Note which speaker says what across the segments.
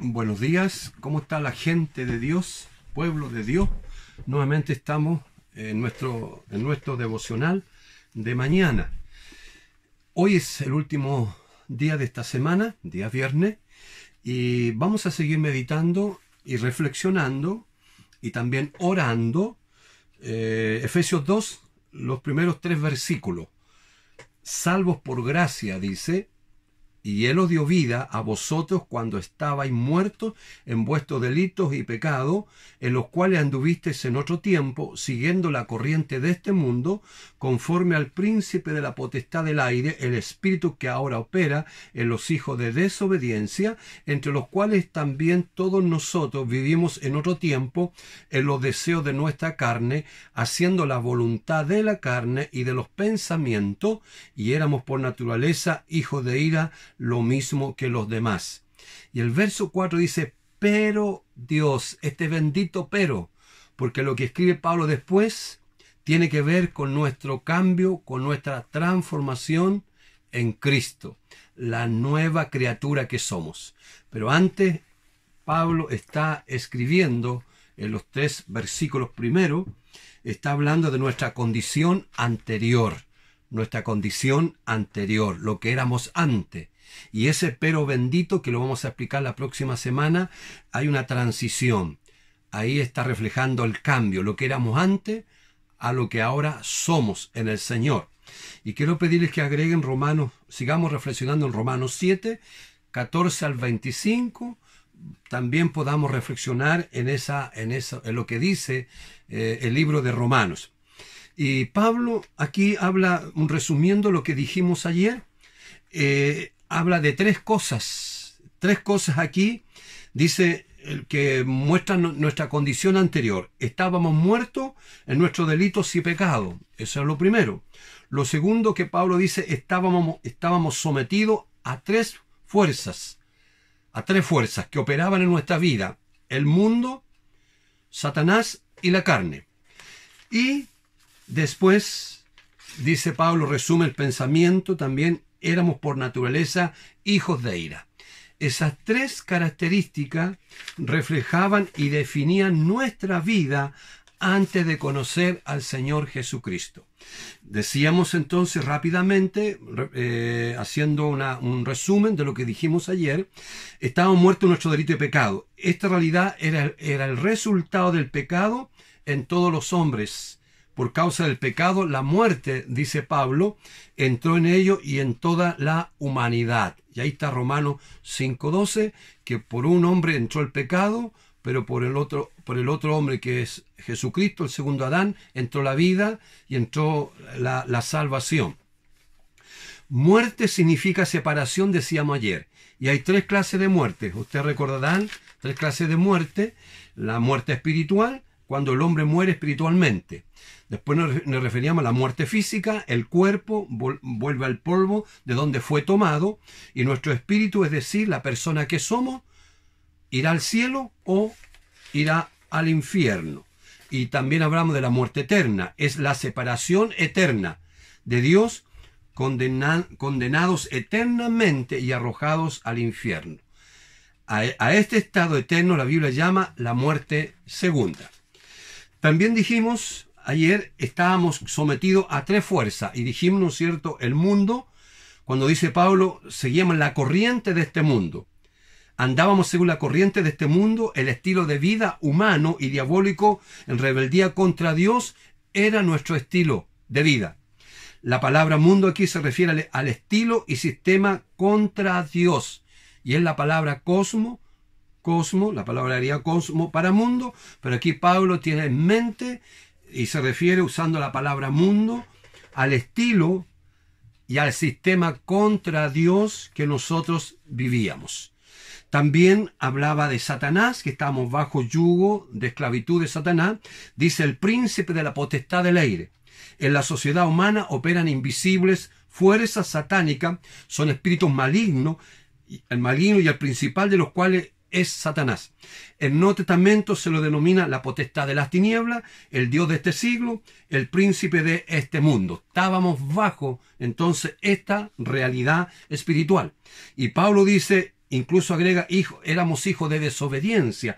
Speaker 1: Buenos días, ¿cómo está la gente de Dios, pueblo de Dios? Nuevamente estamos en nuestro devocional de mañana. Hoy es el último día de esta semana, día viernes, y vamos a seguir meditando y reflexionando y también orando. Efesios 2, los primeros 3 versículos. Salvos por gracia, dice, y Él os dio vida a vosotros cuando estabais muertos en vuestros delitos y pecados, en los cuales anduvisteis en otro tiempo, siguiendo la corriente de este mundo, conforme al príncipe de la potestad del aire, el espíritu que ahora opera en los hijos de desobediencia, entre los cuales también todos nosotros vivimos en otro tiempo, en los deseos de nuestra carne, haciendo la voluntad de la carne y de los pensamientos, y éramos por naturaleza hijos de ira, lo mismo que los demás. Y el verso 4 dice, pero Dios, este bendito pero, porque lo que escribe Pablo después tiene que ver con nuestro cambio, con nuestra transformación en Cristo, la nueva criatura que somos. Pero antes, Pablo está escribiendo en los 3 versículos primeros, está hablando de nuestra condición anterior, lo que éramos antes. Y ese pero bendito, que lo vamos a explicar la próxima semana, hay una transición. Ahí está reflejando el cambio, lo que éramos antes a lo que ahora somos en el Señor. Y quiero pedirles que agreguen Romanos, sigamos reflexionando en Romanos 7, 14 al 25, también podamos reflexionar en lo que dice el libro de Romanos. Y Pablo aquí habla, resumiendo lo que dijimos ayer, habla de 3 cosas. 3 cosas aquí, dice, que muestran nuestra condición anterior. Estábamos muertos en nuestros delitos y pecados. Eso es lo primero. Lo segundo que Pablo dice, estábamos sometidos a 3 fuerzas. A 3 fuerzas que operaban en nuestra vida. El mundo, Satanás y la carne. Y después, dice Pablo, resume el pensamiento también, éramos por naturaleza hijos de ira. Esas 3 características reflejaban y definían nuestra vida antes de conocer al Señor Jesucristo. Decíamos entonces rápidamente, haciendo un resumen de lo que dijimos ayer, estábamos muertos en nuestro delito y pecado. Esta realidad era el resultado del pecado en todos los hombres. Por causa del pecado, la muerte, dice Pablo, entró en ello y en toda la humanidad. Y ahí está Romanos 5:12, que por un hombre entró el pecado, pero por el otro hombre que es Jesucristo, el segundo Adán, entró la vida y entró la salvación. Muerte significa separación, decíamos ayer. Y hay 3 clases de muerte. Ustedes recordarán 3 clases de muerte. La muerte espiritual, cuando el hombre muere espiritualmente. Después nos referíamos a la muerte física, el cuerpo vuelve al polvo de donde fue tomado, y nuestro espíritu, es decir, la persona que somos, irá al cielo o irá al infierno. Y también hablamos de la muerte eterna, es la separación eterna de Dios, condenados eternamente y arrojados al infierno. A este estado eterno la Biblia llama la muerte segunda. También dijimos, ayer estábamos sometidos a 3 fuerzas y dijimos, ¿no es cierto?, el mundo, cuando dice Pablo, seguíamos la corriente de este mundo. Andábamos según la corriente de este mundo, el estilo de vida humano y diabólico en rebeldía contra Dios era nuestro estilo de vida. La palabra mundo aquí se refiere al estilo y sistema contra Dios. Y es la palabra cosmo, la palabra haría cosmo para mundo, pero aquí Pablo tiene en mente y se refiere, usando la palabra mundo, al estilo y al sistema contra Dios que nosotros vivíamos. También hablaba de Satanás, que estamos bajo yugo de esclavitud de Satanás. Dice el príncipe de la potestad del aire. En la sociedad humana operan invisibles fuerzas satánicas, son espíritus malignos, el maligno y el principal de los cuales es Satanás. En el Nuevo Testamento se lo denomina la potestad de las tinieblas, el Dios de este siglo, el príncipe de este mundo. Estábamos bajo entonces esta realidad espiritual. Y Pablo dice, incluso agrega, éramos hijos de desobediencia.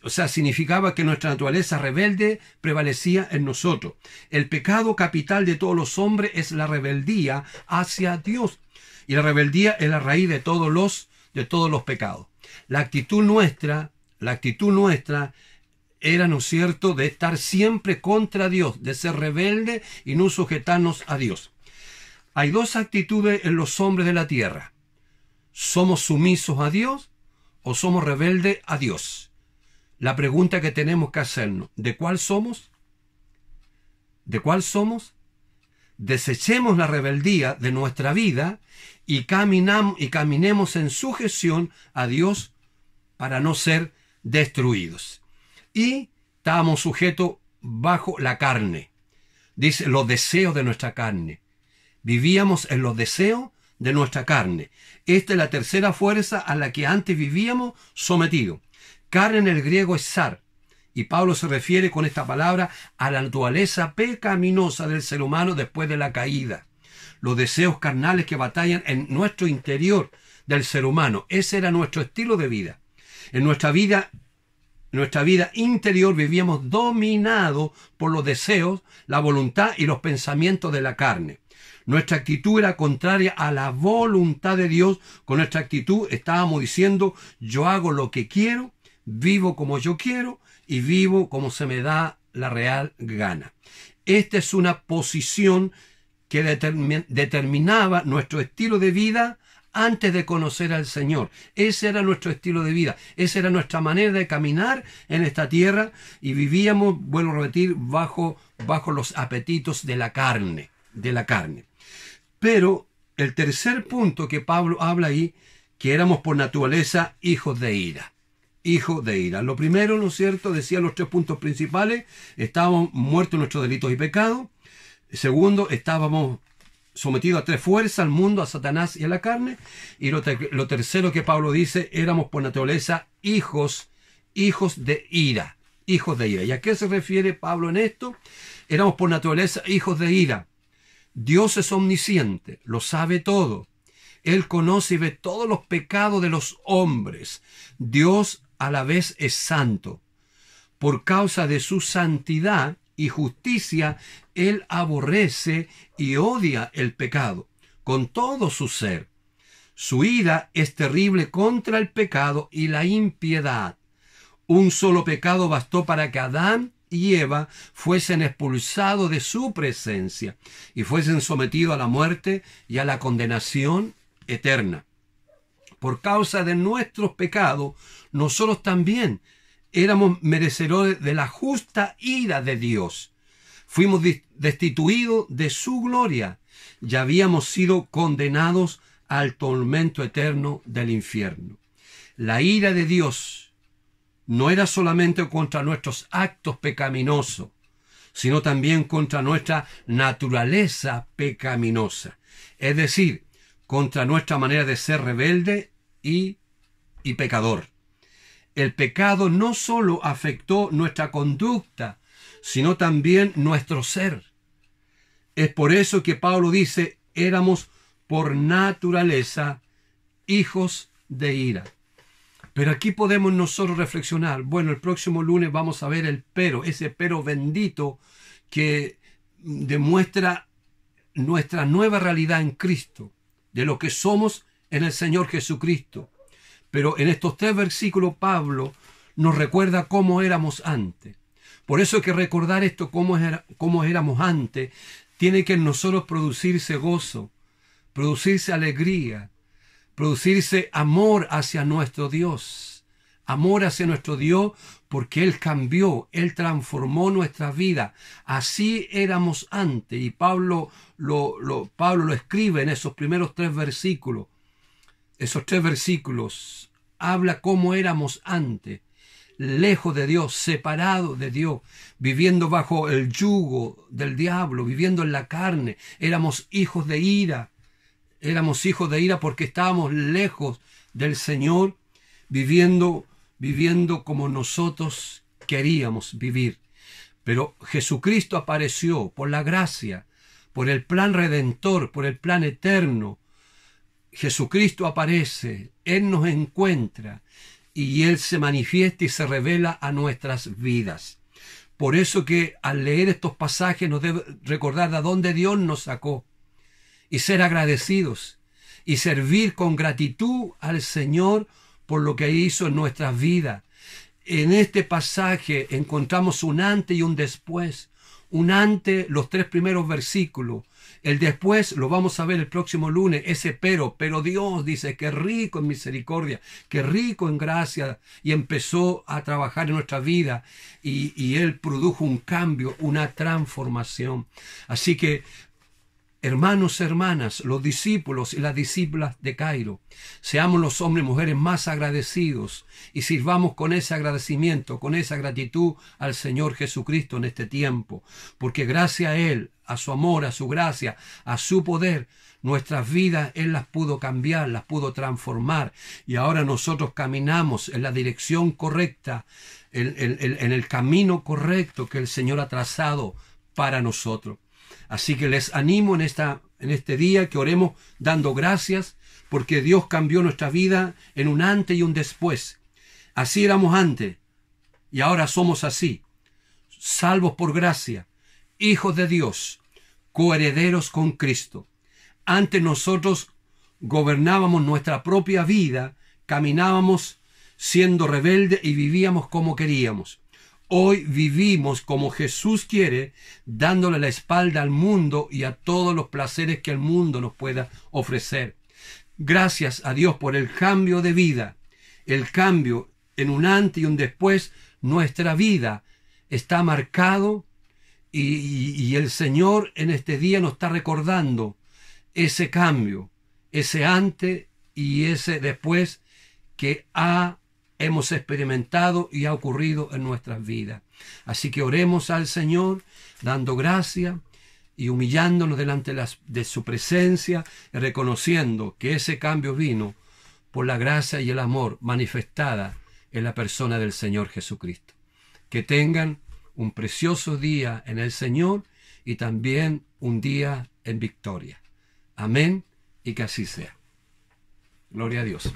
Speaker 1: O sea, significaba que nuestra naturaleza rebelde prevalecía en nosotros. El pecado capital de todos los hombres es la rebeldía hacia Dios. Y la rebeldía es la raíz de todos los pecados. La actitud nuestra era, ¿no es cierto?, de estar siempre contra Dios, de ser rebelde y no sujetarnos a Dios. Hay dos actitudes en los hombres de la tierra. ¿Somos sumisos a Dios o somos rebeldes a Dios? La pregunta que tenemos que hacernos, ¿de cuál somos? ¿De cuál somos? Desechemos la rebeldía de nuestra vida y caminemos en sujeción a Dios para no ser destruidos. Y estábamos sujetos bajo la carne. Dice, los deseos de nuestra carne. Vivíamos en los deseos de nuestra carne. Esta es la tercera fuerza a la que antes vivíamos sometidos. Carne en el griego es zar. Y Pablo se refiere con esta palabra a la naturaleza pecaminosa del ser humano después de la caída. Los deseos carnales que batallan en nuestro interior del ser humano. Ese era nuestro estilo de vida. En nuestra vida interior vivíamos dominados por los deseos, la voluntad y los pensamientos de la carne. Nuestra actitud era contraria a la voluntad de Dios. Con nuestra actitud estábamos diciendo, yo hago lo que quiero, vivo como yo quiero y vivo como se me da la real gana. Esta es una posición que determinaba nuestro estilo de vida antes de conocer al Señor. Ese era nuestro estilo de vida, esa era nuestra manera de caminar en esta tierra y vivíamos, vuelvo a repetir, bajo los apetitos de la carne. Pero el tercer punto que Pablo habla ahí, que éramos por naturaleza hijos de ira. Hijos de ira. Lo primero, ¿no es cierto?, decía los tres puntos principales: estábamos muertos en nuestros delitos y pecados. Segundo, estábamos sometidos a tres fuerzas, al mundo, a Satanás y a la carne. Y lo tercero que Pablo dice, éramos por naturaleza hijos de ira. Hijos de ira. ¿Y a qué se refiere Pablo en esto? Éramos por naturaleza hijos de ira. Dios es omnisciente, lo sabe todo. Él conoce y ve todos los pecados de los hombres. Dios a la vez es santo. Por causa de su santidad y justicia, Él aborrece y odia el pecado con todo su ser. Su ira es terrible contra el pecado y la impiedad. Un solo pecado bastó para que Adán y Eva fuesen expulsados de su presencia y fuesen sometidos a la muerte y a la condenación eterna. Por causa de nuestros pecados, nosotros también éramos merecedores de la justa ira de Dios. Fuimos destituidos de su gloria y habíamos sido condenados al tormento eterno del infierno. La ira de Dios no era solamente contra nuestros actos pecaminosos, sino también contra nuestra naturaleza pecaminosa. Es decir, contra nuestra manera de ser rebelde y pecador. El pecado no solo afectó nuestra conducta, sino también nuestro ser. Es por eso que Pablo dice, éramos por naturaleza hijos de ira. Pero aquí podemos nosotros reflexionar. Bueno, el próximo lunes vamos a ver el pero, ese pero bendito que demuestra nuestra nueva realidad en Cristo, de lo que somos en el Señor Jesucristo. Pero en estos 3 versículos Pablo nos recuerda cómo éramos antes. Por eso hay que recordar esto, cómo éramos antes. Tiene que en nosotros producirse gozo, producirse alegría, producirse amor hacia nuestro Dios. Amor hacia nuestro Dios porque Él cambió, Él transformó nuestra vida. Así éramos antes. Y Pablo lo escribe en esos primeros 3 versículos. Esos 3 versículos habla cómo éramos antes, lejos de Dios, separados de Dios, viviendo bajo el yugo del diablo, viviendo en la carne. Éramos hijos de ira. Éramos hijos de ira porque estábamos lejos del Señor, viviendo como nosotros queríamos vivir. Pero Jesucristo apareció por la gracia, por el plan redentor, por el plan eterno. Jesucristo aparece, Él nos encuentra y Él se manifiesta y se revela a nuestras vidas. Por eso que al leer estos pasajes nos debe recordar de dónde Dios nos sacó y ser agradecidos y servir con gratitud al Señor por lo que hizo en nuestras vidas. En este pasaje encontramos un antes y un después. Un antes, los 3 primeros versículos. El después lo vamos a ver el próximo lunes, ese pero Dios dice que rico en misericordia, que rico en gracia, y empezó a trabajar en nuestra vida y Él produjo un cambio, una transformación. Así que, hermanos, hermanas, los discípulos y las discípulas de Cairo, seamos los hombres y mujeres más agradecidos y sirvamos con ese agradecimiento, con esa gratitud al Señor Jesucristo en este tiempo, porque gracias a Él, a su amor, a su gracia, a su poder, nuestras vidas Él las pudo cambiar, las pudo transformar, y ahora nosotros caminamos en la dirección correcta, en el camino correcto que el Señor ha trazado para nosotros. Así que les animo en este día que oremos dando gracias, porque Dios cambió nuestra vida en un antes y un después. Así éramos antes y ahora somos así, salvos por gracia, hijos de Dios, coherederos con Cristo. Antes nosotros gobernábamos nuestra propia vida, caminábamos siendo rebeldes y vivíamos como queríamos. Hoy vivimos como Jesús quiere, dándole la espalda al mundo y a todos los placeres que el mundo nos pueda ofrecer. Gracias a Dios por el cambio de vida, el cambio en un antes y un después. Nuestra vida está marcado y el Señor en este día nos está recordando ese cambio, ese antes y ese después que hemos experimentado y ha ocurrido en nuestras vidas. Así que oremos al Señor, dando gracia y humillándonos delante de su presencia, y reconociendo que ese cambio vino por la gracia y el amor manifestada en la persona del Señor Jesucristo. Que tengan un precioso día en el Señor y también un día en victoria. Amén, y que así sea. Gloria a Dios.